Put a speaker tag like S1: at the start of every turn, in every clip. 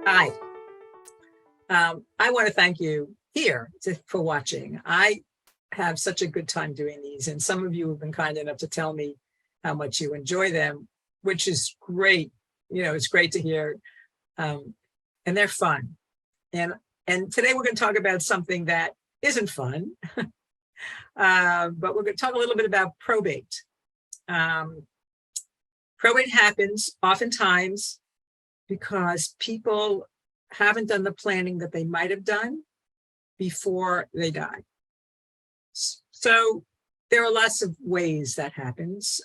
S1: Hi. I want to thank you for watching. I have such a good time doing these, and some of you have been kind enough to tell me how much you enjoy them, which is great. It's great to hear, and they're fun. And today we're going to talk about something that isn't fun, but we're going to talk a little bit about probate. Probate happens oftentimes because people haven't done the planning that they might have done before they die. So there are lots of ways that happens.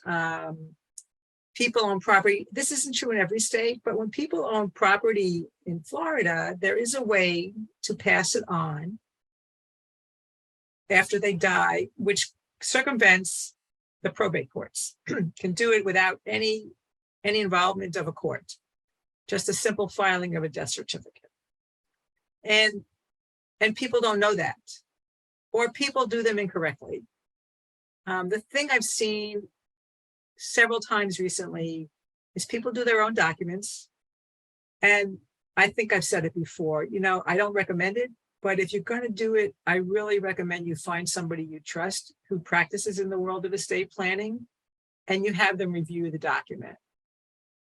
S1: People own property. This isn't true in every state, but when people own property in Florida, there is a way to pass it on after they die, which circumvents the probate courts. Can do it without any involvement of a court. Just a simple filing of a death certificate. And people don't know that, or people do them incorrectly. The thing I've seen several times recently is people do their own documents. And I think I've said it before, I don't recommend it, but if you're going to do it, I really recommend you find somebody you trust who practices in the world of estate planning, and you have them review the document,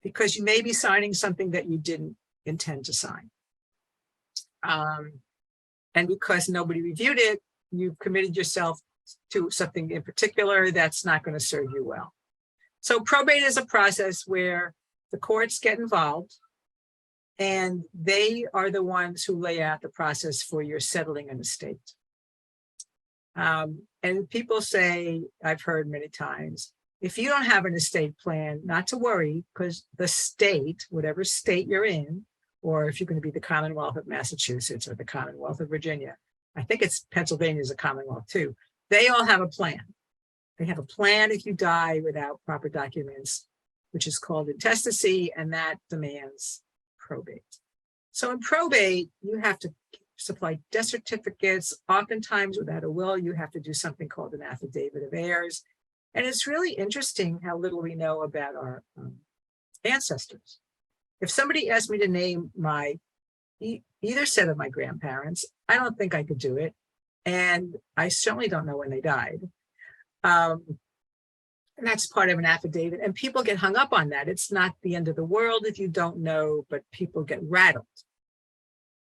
S1: because you may be signing something that you didn't intend to sign. And because nobody reviewed it, you've committed yourself to something in particular that's not going to serve you well. So probate is a process where the courts get involved, and they are the ones who lay out the process for your settling an estate. And people say, I've heard many times, if you don't have an estate plan, not to worry, because the state, whatever state you're in, or if you're going to be the Commonwealth of Massachusetts or the Commonwealth of Virginia, I think it's Pennsylvania is a Commonwealth too, they all have a plan. They have a plan if you die without proper documents, which is called intestacy, and that demands probate. So in probate, you have to supply death certificates. Oftentimes without a will, you have to do something called an affidavit of heirs. And it's really interesting how little we know about our ancestors. If somebody asked me to name either set of my grandparents, I don't think I could do it. And I certainly don't know when they died. And that's part of an affidavit. And people get hung up on that. It's not the end of the world if you don't know, but people get rattled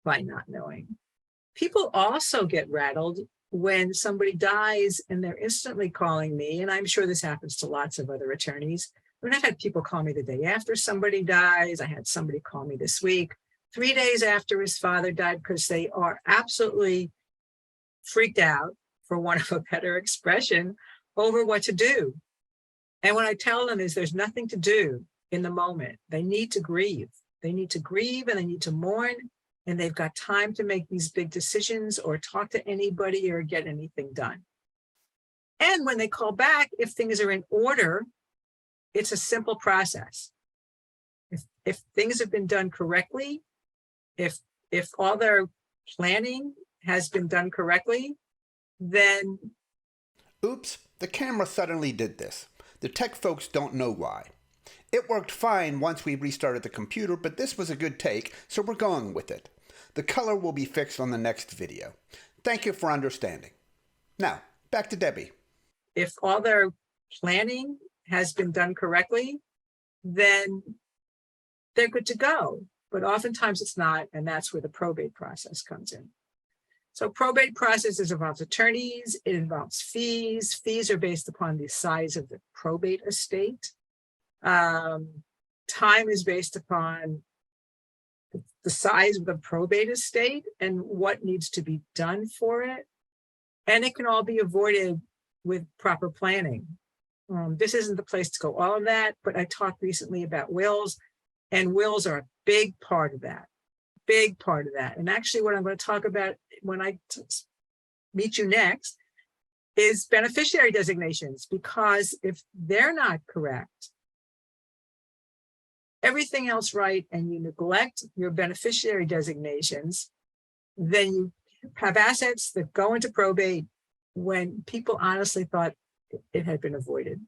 S1: by not knowing. People also get rattled when somebody dies and they're instantly calling me, and I'm sure this happens to lots of other attorneys. When I've had people call me the day after somebody dies, I had somebody call me this week, 3 days after his father died, because they are absolutely freaked out, for want of a better expression, over what to do. And what I tell them is there's nothing to do in the moment. They need to grieve. They need to grieve and they need to mourn, and they've got time to make these big decisions or talk to anybody or get anything done. And when they call back, if things are in order, it's a simple process. If things have been done correctly, if all their planning has been done correctly, then...
S2: Oops, the camera suddenly did this. The tech folks don't know why. It worked fine once we restarted the computer, but this was a good take, so we're going with it. The color will be fixed on the next video. Thank you for understanding. Now, back to Debbie.
S1: If all their planning has been done correctly, then they're good to go. But oftentimes it's not, and that's where the probate process comes in. So probate processes involves attorneys, it involves fees. Fees are based upon the size of the probate estate. Time is based upon the size of the probate estate and what needs to be done for it. And it can all be avoided with proper planning. This isn't the place to go all of that, but I talked recently about wills, and wills are a big part of that. Big part of that. And actually what I'm going to talk about when I meet you next is beneficiary designations, because if they're not correct, everything else right, and you neglect your beneficiary designations, then you have assets that go into probate when people honestly thought it had been avoided.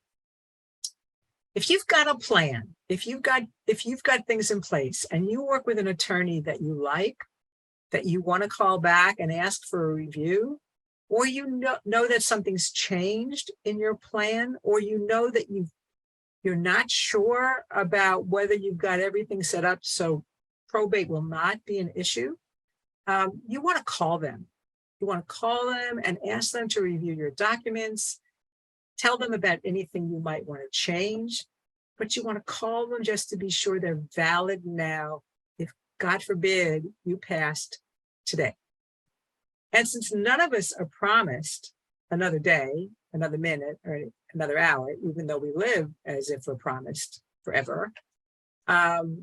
S1: if you've got a plan, if you've got things in place and you work with an attorney that you like, that you want to call back and ask for a review, or you know that something's changed in your plan, or you know that you're not sure about whether you've got everything set up so probate will not be an issue, you want to call them. You want to call them and ask them to review your documents, tell them about anything you might want to change, but you want to call them just to be sure they're valid now, if God forbid you passed today. And since none of us are promised another day, another minute, or another hour, even though we live as if we're promised forever, it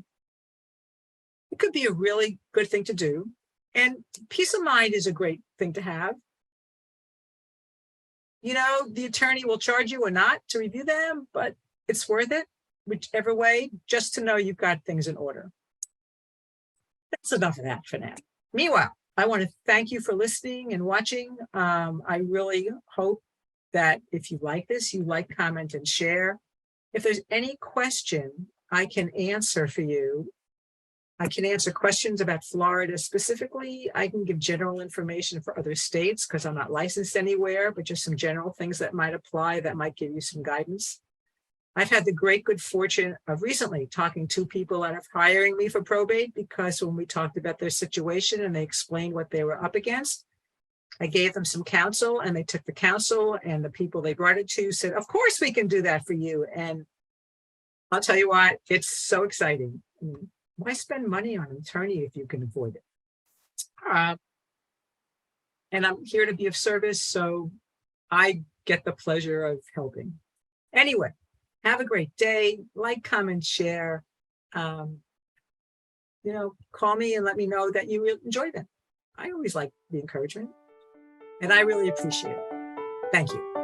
S1: could be a really good thing to do. And peace of mind is a great thing to have. You know, the attorney will charge you or not to review them, but it's worth it, whichever way, just to know you've got things in order. That's enough of that for now. Meanwhile, I want to thank you for listening and watching. I really hope that if you like this, you like, comment, and share. If there's any question I can answer for you, I can answer questions about Florida specifically. I can give general information for other states because I'm not licensed anywhere, but just some general things that might apply that might give you some guidance. I've had the great good fortune of recently talking to people that are hiring me for probate, because when we talked about their situation and they explained what they were up against, I gave them some counsel and they took the counsel, and the people they brought it to said, of course we can do that for you. And I'll tell you what, it's so exciting. Why spend money on an attorney if you can avoid it? And I'm here to be of service, so I get the pleasure of helping. Anyway, have a great day. Like, comment, share. You know, call me and let me know that you enjoy them. I always like the encouragement, and I really appreciate it. Thank you.